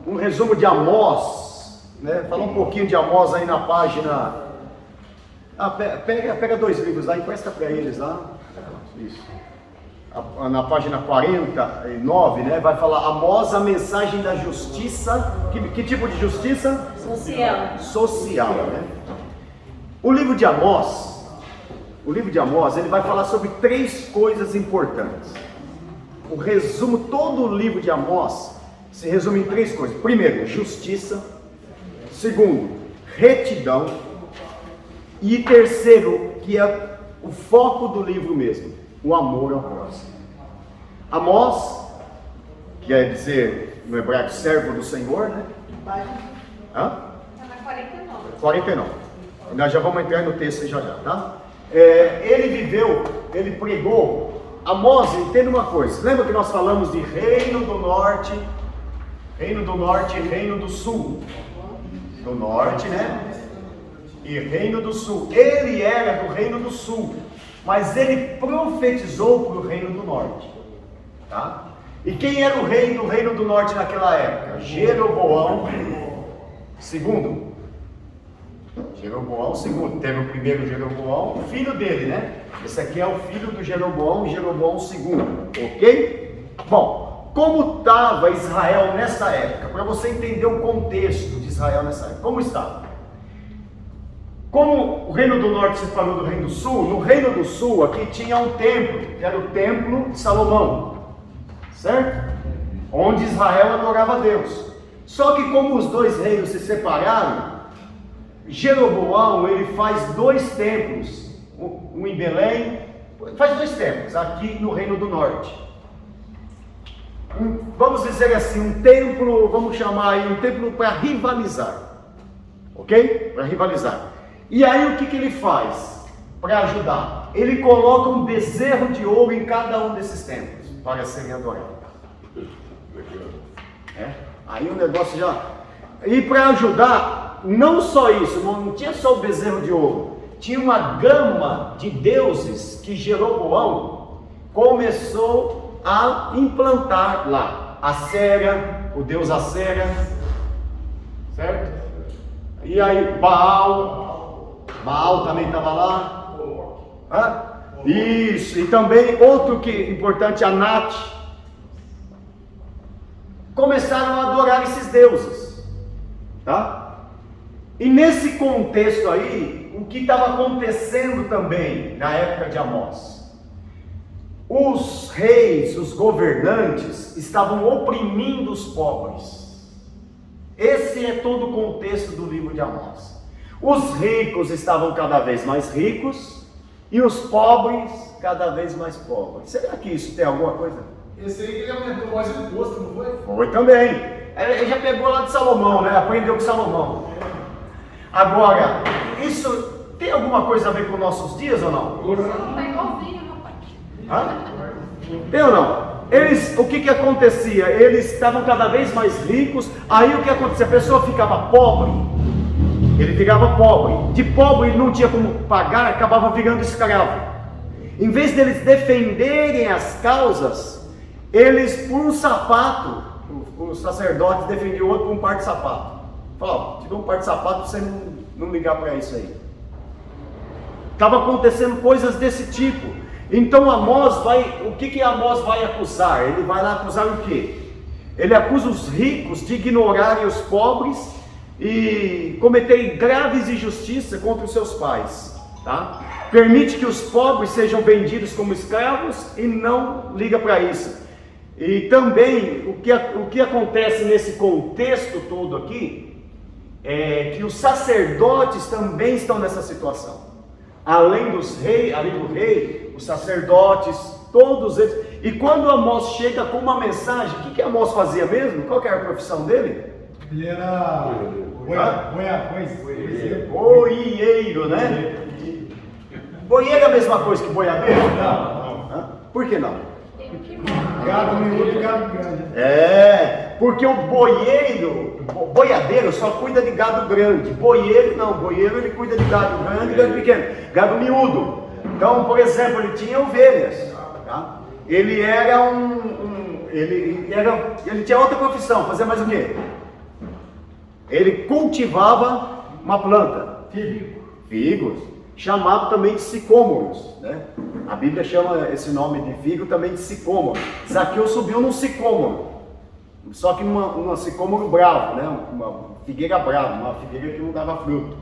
um resumo de Amós, né? Falar um pouquinho de Amós aí na página. Pega 2 livros lá, empresta para eles lá. Isso. Na página 49, né? Vai falar Amós, a mensagem da justiça. Que tipo de justiça? Social, né? O livro de Amós, ele vai falar sobre 3 coisas importantes. O resumo, todo o livro de Amós se resume em 3 coisas. Primeiro, justiça. Segundo, retidão. E terceiro, que é o foco do livro mesmo, o amor ao próximo. Amós, quer dizer, no hebraico, servo do Senhor, né? Hã? Está na 49. 49. Nós já vamos entrar no texto já, tá? Ele pregou. Amós, entenda uma coisa. Lembra que nós falamos de reino do norte e reino do sul? Do norte, né? E reino do sul. Ele era do reino do sul, mas ele profetizou para o reino do norte, tá? E quem era o rei do reino do norte naquela época? Jeroboão II. Jeroboão II. Teve o primeiro Jeroboão, o filho dele, né? Esse aqui é o filho do Jeroboão II, ok? Bom, como estava Israel nessa época? Para você entender o contexto de Israel nessa época, como estava? Como o reino do norte se separou do reino do sul, no reino do sul aqui tinha um templo, que era o templo de Salomão, certo? Onde Israel adorava a Deus. Só que como os 2 reinos se separaram, Jeroboão ele faz 2 templos, um em Belém, faz 2 templos aqui no reino do norte. Vamos dizer assim, um templo, vamos chamar aí um templo para rivalizar, ok? Para rivalizar. E aí o que ele faz para ajudar? Ele coloca um bezerro de ouro em cada um desses templos para serem adorados. Aí o negócio já... E para ajudar, não só isso, não tinha só o bezerro de ouro, tinha uma gama de deuses que Jeroboão começou a implantar lá. Acera, o deus Acera, certo? E aí Baal também estava lá. Isso, e também outro que importante, Anat. Começaram a adorar esses deuses, tá? E nesse contexto aí, o que estava acontecendo também na época de Amós? Os reis, os governantes estavam oprimindo os pobres. Esse é todo o contexto do livro de Amós. Os ricos estavam cada vez mais ricos e os pobres cada vez mais pobres. Será que isso tem alguma coisa? Esse aí que ele aumentou mais o imposto, não foi? Foi também. Ele já pegou lá de Salomão, né? Aprendeu com Salomão. Agora, isso tem alguma coisa a ver com nossos dias ou não? Está igualzinho, rapaz. Tem ou não? O que acontecia? Eles estavam cada vez mais ricos. Aí o que acontecia? A pessoa ficava pobre. Ele virava pobre. De pobre ele não tinha como pagar, acabava virando escravo. Em vez deles defenderem as causas, eles, por um sapato, os sacerdotes defendiam o outro por um par de sapato. Falavam, te dou um par de sapato para você não ligar para isso aí. Estava acontecendo coisas desse tipo. Então Amós o que Amós vai acusar? Ele vai lá acusar o quê? Ele acusa os ricos de ignorarem os pobres e cometerem graves injustiças contra os seus pais, tá? Permite que os pobres sejam vendidos como escravos e não liga para isso. E também o que acontece nesse contexto todo aqui é que os sacerdotes também estão nessa situação. Além do rei, os sacerdotes, todos eles. E quando Amós chega com uma mensagem, o que Amós fazia mesmo? Qual que era a profissão dele? Ele era boieiro, né? Boieiro é a mesma coisa que boiadeiro? Não. Por que não? Gado miúdo e gado grande. Porque o boiadeiro só cuida de gado grande. Boieiro não, boieiro ele cuida de gado grande e gado pequeno, gado miúdo. Então, por exemplo, ele tinha ovelhas, tá? Ele era ele tinha outra profissão, fazia mais o quê? Ele cultivava uma planta, figos, chamado também de sicômoros, né? A Bíblia chama esse nome de figo também de sicômoro. Zaqueu subiu num sicômoro, só que numa sicômoro bravo, né? Uma figueira brava, uma figueira que não dava fruto,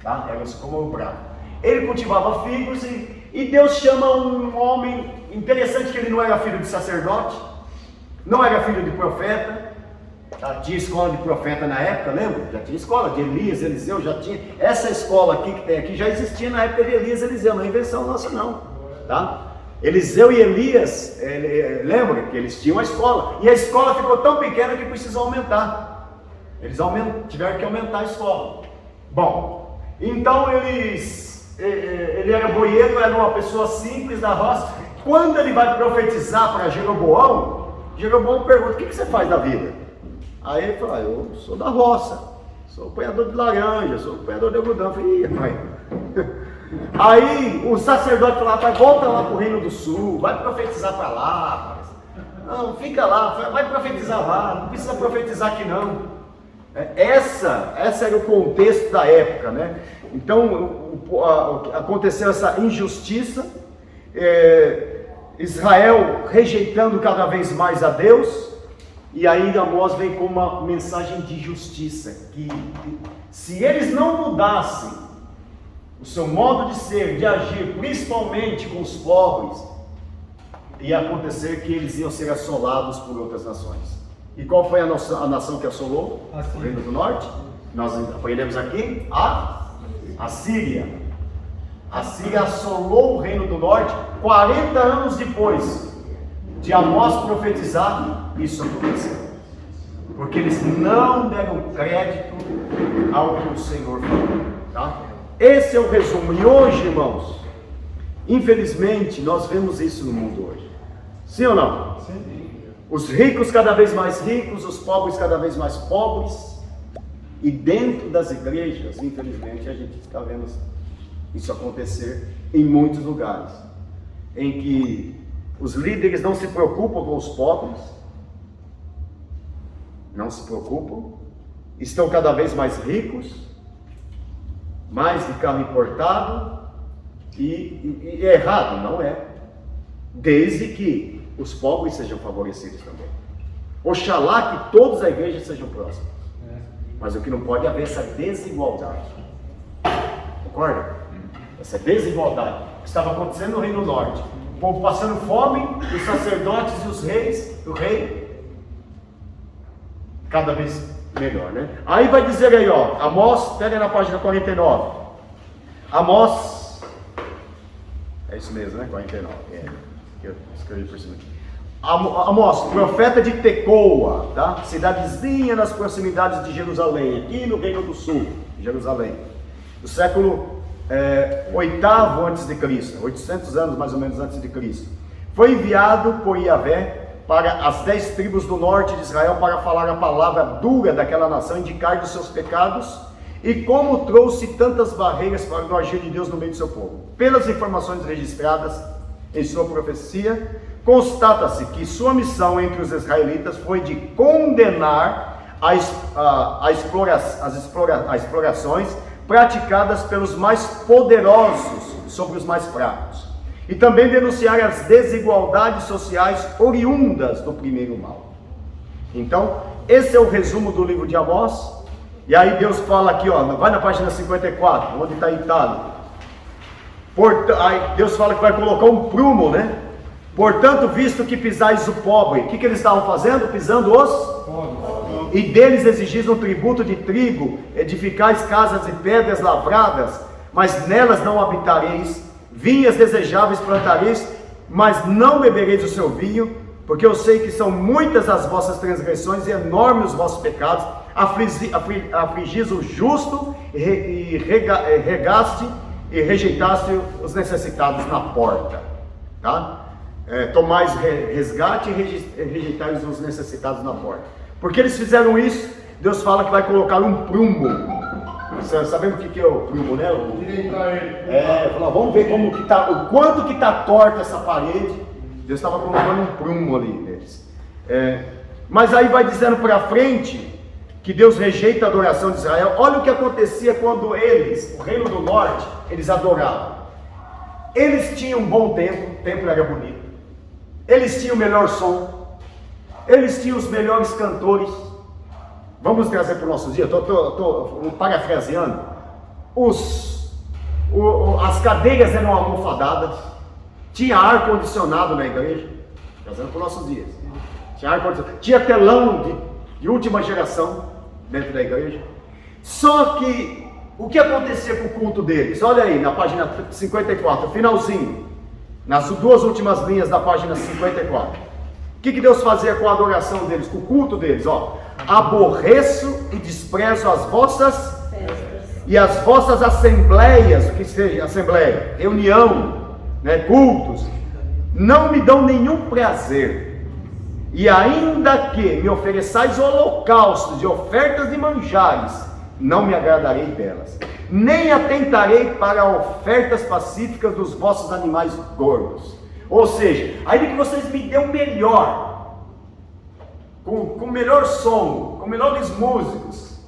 tá? Era um sicômoro bravo. Ele cultivava figos e Deus chama um homem, interessante que ele não era filho de sacerdote, não era filho de profeta. Já tinha escola de profeta na época, lembra? Já tinha escola de Elias, Eliseu, já tinha. Essa escola aqui que tem aqui já existia na época de Elias, Eliseu, não é invenção nossa não, tá? Eliseu e Elias, lembra que eles tinham uma escola, e a escola ficou tão pequena que precisou aumentar. Eles tiveram que aumentar a escola. Bom, então ele era boieiro, era uma pessoa simples da roça. Quando ele vai profetizar para Jeroboão, Jeroboão pergunta: o que você faz da vida? Aí ele fala: eu sou da roça, sou apanhador de laranja, sou apanhador de algodão. Eu falei: ih, pai. Aí o sacerdote falou: rapaz, volta lá para o Reino do Sul, vai profetizar para lá, rapaz. Não, fica lá, vai profetizar lá, não precisa profetizar aqui não. Essa era o contexto da época, né? Então aconteceu essa injustiça, Israel rejeitando cada vez mais a Deus. E aí Amós vem com uma mensagem de justiça, que se eles não mudassem o seu modo de ser, de agir, principalmente com os pobres, ia acontecer que eles iam ser assolados por outras nações. E qual foi a nação que assolou? O Reino do Norte? Nós aprendemos aqui, a Síria. A Síria assolou o Reino do Norte 40 anos depois de Amós profetizar. Isso aconteceu, porque eles não deram crédito ao que o Senhor falou, tá? Esse é o resumo. E hoje, irmãos, infelizmente nós vemos isso no mundo hoje, sim ou não? Sim. Os ricos cada vez mais ricos, os pobres cada vez mais pobres, e dentro das igrejas, infelizmente, a gente está vendo isso acontecer em muitos lugares, em que os líderes não se preocupam com os pobres, não se preocupam, estão cada vez mais ricos, mais de carro importado, e é errado, não é, desde que os pobres sejam favorecidos também. Oxalá que todos a igreja sejam próximos, mas o que não pode haver é essa desigualdade, concorda? Essa desigualdade que estava acontecendo no Reino Norte, o povo passando fome, os sacerdotes e os reis, o rei cada vez melhor, né? Aí vai dizer aí, ó, Amós, pega na página 49. Amós, é isso mesmo, né? 49, eu escrevi por cima aqui. Amós, profeta de Tecoa, tá? Cidadezinha nas proximidades de Jerusalém, aqui no Reino do Sul, Jerusalém, do século 8º antes de Cristo, 800 anos mais ou menos antes de Cristo. Foi enviado por Yahvé para as 10 tribos do norte de Israel para falar a palavra dura daquela nação, indicar dos seus pecados e como trouxe tantas barreiras para o agir de Deus no meio do seu povo. Pelas informações registradas em sua profecia, constata-se que sua missão entre os israelitas foi de condenar as explorações praticadas pelos mais poderosos sobre os mais fracos, e também denunciar as desigualdades sociais oriundas do primeiro mal. Então, esse é o resumo do livro de Amós. E aí Deus fala aqui, ó, vai na página 54, onde está Itália. Aí Deus fala que vai colocar um prumo, né? Portanto, visto que pisais o pobre, o que eles estavam fazendo? Pisando os pobres. E deles exigis um tributo de trigo, edificais casas de pedras lavradas, mas nelas não habitareis. Vinhas desejáveis plantareis, mas não bebereis o seu vinho, porque eu sei que são muitas as vossas transgressões e enormes os vossos pecados. Afligis o justo e regaste e rejeitaste os necessitados na porta, tá? Tomais resgate e rejeitais os necessitados na porta. Porque eles fizeram isso, Deus fala que vai colocar um prumo. Sabemos o que é o prumo, né? Vamos ver como que tá, o quanto que está torta essa parede. Deus estava colocando um prumo ali neles. Mas aí vai dizendo para frente que Deus rejeita a adoração de Israel. Olha o que acontecia quando eles, o reino do norte, eles adoravam. Eles tinham um bom templo, o templo era bonito. Eles tinham o melhor som. Eles tinham os melhores cantores. Vamos trazer para o nosso dia, estou parafraseando. As cadeiras eram almofadadas. Tinha ar-condicionado na igreja. Trazendo para os nossos dias. Tinha ar-condicionado. Tinha telão de última geração dentro da igreja. Só que o que acontecia com o culto deles? Olha aí na página 54, finalzinho, nas duas últimas linhas da página 54. O que Deus fazia com a adoração deles, com o culto deles? Ó, aborreço e desprezo as vossas festas e as vossas assembleias, o que seja assembleia, reunião, né, cultos, não me dão nenhum prazer. E ainda que me ofereçais holocaustos e ofertas de manjares, não me agradarei delas, nem atentarei para ofertas pacíficas dos vossos animais gordos. Ou seja, ainda que vocês me dêem o melhor, com o melhor som, com melhores músicos,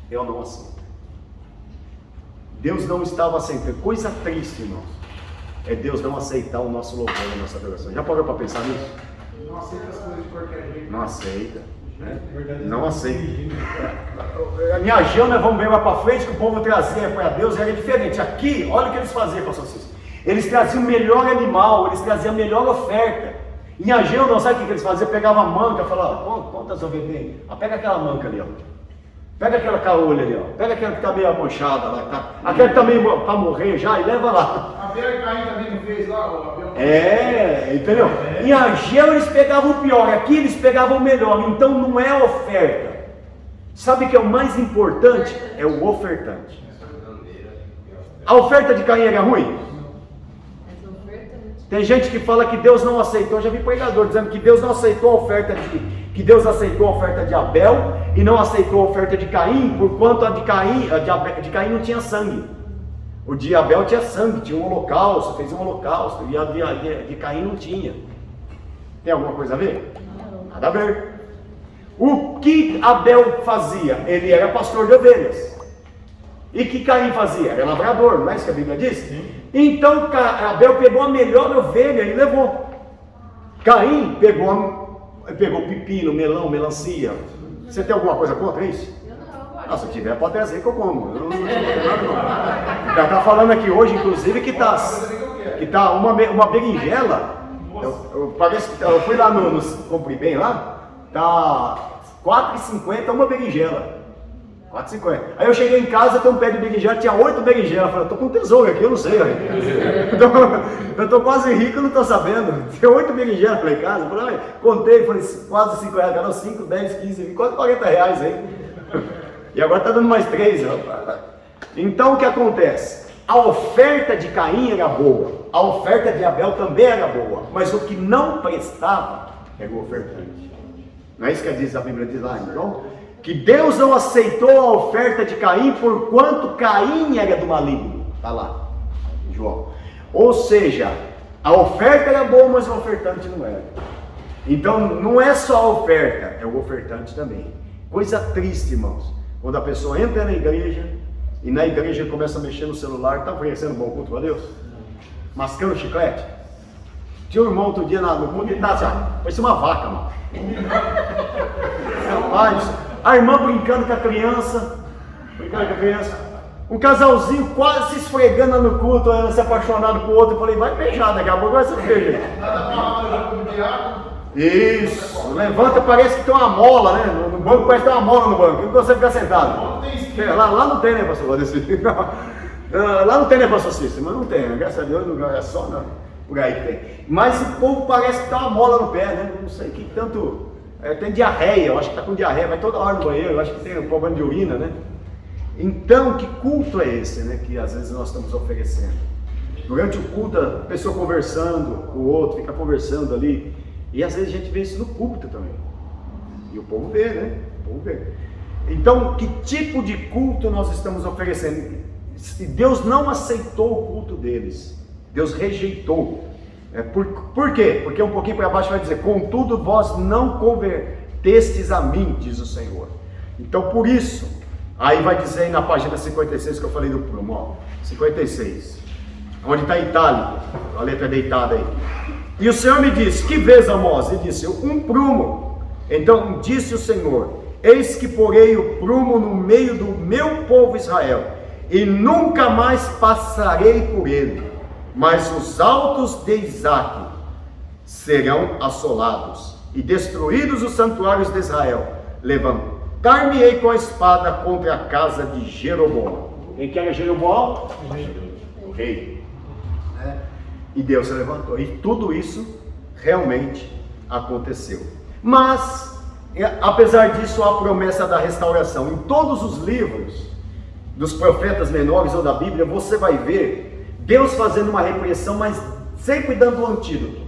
eu não aceito. Deus não estava aceitando. Coisa triste, irmãos, é Deus não aceitar o nosso louvor, a nossa adoração. Já parou para pensar nisso? Não aceita as coisas de qualquer jeito. Não aceita, né? Não aceita. A minha Jana, vamos ver lá para frente, que o povo trazia para Deus, era diferente. Aqui, olha o que eles faziam, pastor Cícero. Eles traziam o melhor animal, eles traziam a melhor oferta. Em Ageu, não sabe o que eles faziam? Pegava a manca, falava, quantas ovelhas? Pega aquela manca ali, ó. Pega aquela caolha ali, ó. Pega aquela que está meio amanchada lá, aquela que está meio para morrer já, e leva lá. Abel e Caim também não fez lá, o Abel. Entendeu? Em Ageu eles pegavam o pior, aqui eles pegavam o melhor. Então não é oferta. Sabe o que é o mais importante? É o ofertante. A oferta de Caim era ruim? Tem gente que fala que Deus não aceitou, já vi pregador dizendo que Deus não aceitou a oferta que Deus aceitou a oferta de Abel e não aceitou a oferta de Caim, porquanto a de Caim não tinha sangue. O de Abel tinha sangue, tinha um holocausto, fez um holocausto, e a de Caim não tinha. Tem alguma coisa a ver? Nada a ver. O que Abel fazia? Ele era pastor de ovelhas. E que Caim fazia? Era lavrador, não é isso que a Bíblia diz? Sim. Então Abel pegou a melhor ovelha e levou. Caim pegou pepino, melão, melancia. Você tem alguma coisa contra isso? Se tiver, pode trazer que eu como. Já está falando aqui hoje, inclusive, que tá uma berinjela. Eu fui lá no Compre Bem lá, tá R$4,50 uma berinjela. 4,50. Aí eu cheguei em casa, tem um pé de berinjela, tinha 8 berinjelas. Eu falei, eu tô com um tesouro aqui, eu não sei. Eu tô quase rico, eu não tô sabendo. Tem 8 berinjelas para em casa. Eu falei, contei, falei, quase R$5, cada 5, 10, 15, quase R$40 aí. E agora tá dando mais 3. Então o que acontece? A oferta de Caim era boa, a oferta de Abel também era boa, mas o que não prestava era o ofertante. Não é isso que a Bíblia diz lá, então? Que Deus não aceitou a oferta de Caim, porquanto Caim era do maligno. Está lá, João. Ou seja, a oferta era boa, mas o ofertante não era. Então não é só a oferta, é o ofertante também. Coisa triste, irmãos, quando a pessoa entra na igreja e na igreja começa a mexer no celular. Está oferecendo bom culto para Deus? Mascando chiclete? Tinha um irmão outro dia no culto e estava assim, parecia uma vaca, mano. Rapaz, a irmã brincando com a criança, um casalzinho quase se esfregando no culto, se apaixonado por o outro. Eu falei, vai beijar, daqui a pouco vai ser beijo. Isso, levanta, parece que tem uma mola, né? No banco parece que tem uma mola no banco, não consegue ficar sentado. Lá não tem, né, pastor? Lá não tem, né, pastor Cícero? Mas não tem, né? Graças a Deus, não é só não, por aí que tem. Mas o povo parece que tem uma mola no pé, né? Não sei que tanto. Tem diarreia, eu acho que está com diarreia, vai toda hora no banheiro, eu acho que tem um problema de urina, né? Então, que culto é esse, né, que às vezes nós estamos oferecendo? Durante o culto, a pessoa conversando com o outro, fica conversando ali, e às vezes a gente vê isso no púlpito também, e o povo vê, né? O povo vê. Então, que tipo de culto nós estamos oferecendo? Deus não aceitou o culto deles, Deus rejeitou. Por quê? Porque um pouquinho para baixo vai dizer, contudo vós não convertestes a mim, diz o Senhor. Então por isso, aí vai dizer aí na página 56 que eu falei do prumo, ó, 56, onde está itálico, a letra deitada aí. E o Senhor me disse, que vês, Amós? Ele disse, um prumo. Então disse o Senhor, eis que porei o prumo no meio do meu povo Israel, e nunca mais passarei por ele, mas os altos de Isaque serão assolados, e destruídos os santuários de Israel. Levantar-me-ei com a espada contra a casa de Jeroboão. Quem que era Jeroboão? O rei. E Deus se levantou, e tudo isso realmente aconteceu. Mas, apesar disso, há a promessa da restauração. Em todos os livros dos profetas menores ou da Bíblia, você vai ver Deus fazendo uma repreessão, mas sempre dando um antídoto.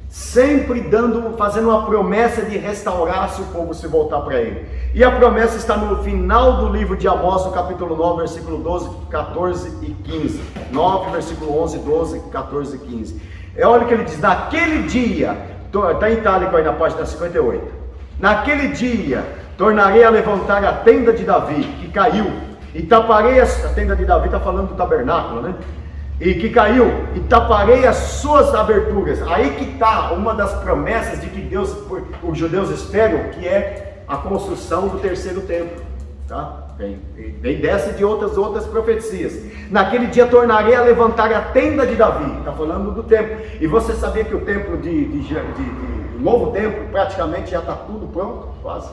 Sempre fazendo uma promessa de restaurar se o povo se voltar para ele. E a promessa está no final do livro de Amós, no capítulo 9, versículo 12, 14 e 15. 9, versículo 11, 12, 14 e 15. Olha o que ele diz, naquele dia, está em itálico aí na página 58. Naquele dia, tornarei a levantar a tenda de Davi, que caiu, e taparei a tenda de Davi, está falando do tabernáculo, né? E que caiu, e taparei as suas aberturas. Aí que está uma das promessas de que Deus, os judeus esperam, que é a construção do terceiro templo, tá? Vem dessa e de outras profecias. Naquele dia tornarei a levantar a tenda de Davi, está falando do templo. E você sabia que o templo o novo templo praticamente já está tudo pronto, quase.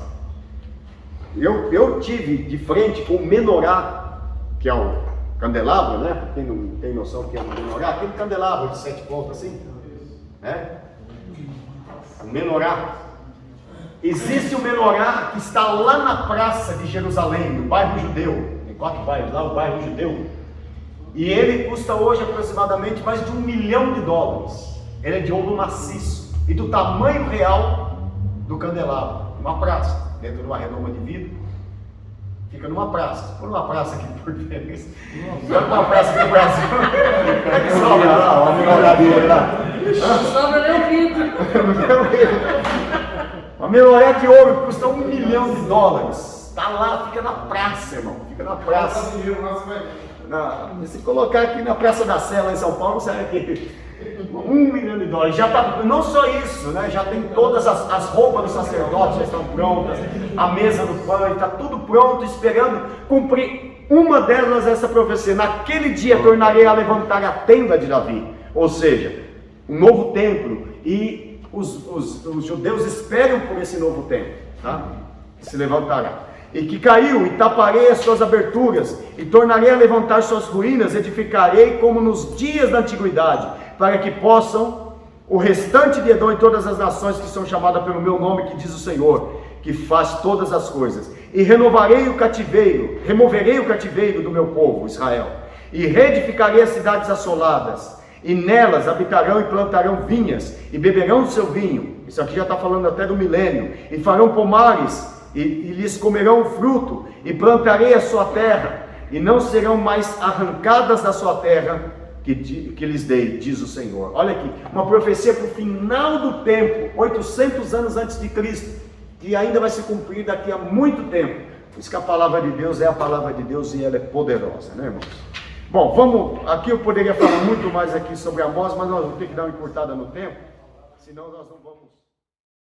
Eu tive de frente com o menorá, que é o candelabro, né? Quem não tem noção que é o menorá, aquele candelabro de 7 pontas assim, né? O menorá. Existe o menorá que está lá na praça de Jerusalém, no bairro judeu. Tem 4 bairros lá, o bairro judeu. E ele custa hoje aproximadamente mais de $1 milhão. Ele é de ouro maciço e do tamanho real do candelabro. Uma praça, dentro de uma redoma de vidro. Fica numa praça, por uma praça aqui por dentro. Não é uma praça aqui no Brasil. É que sobra lá, o menorá dele lá. Sobra meu vidro. Uma menorá de ouro que custa $1 milhão. Está lá, fica na praça, irmão. Fica na praça. Se colocar aqui na Praça da Sé, lá em São Paulo, sai aqui. $1 milhão. Já tá, não só isso, né? Já tem todas as roupas dos sacerdotes, já estão prontas, a mesa do pão, está tudo pronto, esperando cumprir uma delas, essa profecia. Naquele dia tornarei a levantar a tenda de Davi, ou seja, um novo templo, e os judeus esperam por esse novo templo, tá? Se levantará. E que caiu, e taparei as suas aberturas, e tornarei a levantar suas ruínas, edificarei como nos dias da antiguidade, para que possam o restante de Edom e todas as nações que são chamadas pelo meu nome, que diz o Senhor, que faz todas as coisas. E removerei o cativeiro do meu povo, Israel, e reedificarei as cidades assoladas, e nelas habitarão e plantarão vinhas, e beberão do seu vinho. Isso aqui já está falando até do milênio. E farão pomares, e lhes comerão o fruto, e plantarei a sua terra, e não serão mais arrancadas da sua terra, que lhes dei, diz o Senhor. Olha aqui, uma profecia para o final do tempo, 800 anos antes de Cristo, que ainda vai se cumprir daqui a muito tempo. Por isso que a palavra de Deus é a palavra de Deus e ela é poderosa, né, irmãos? Bom, aqui eu poderia falar muito mais aqui sobre Amós, mas nós vamos ter que dar uma encurtada no tempo, senão nós não vamos...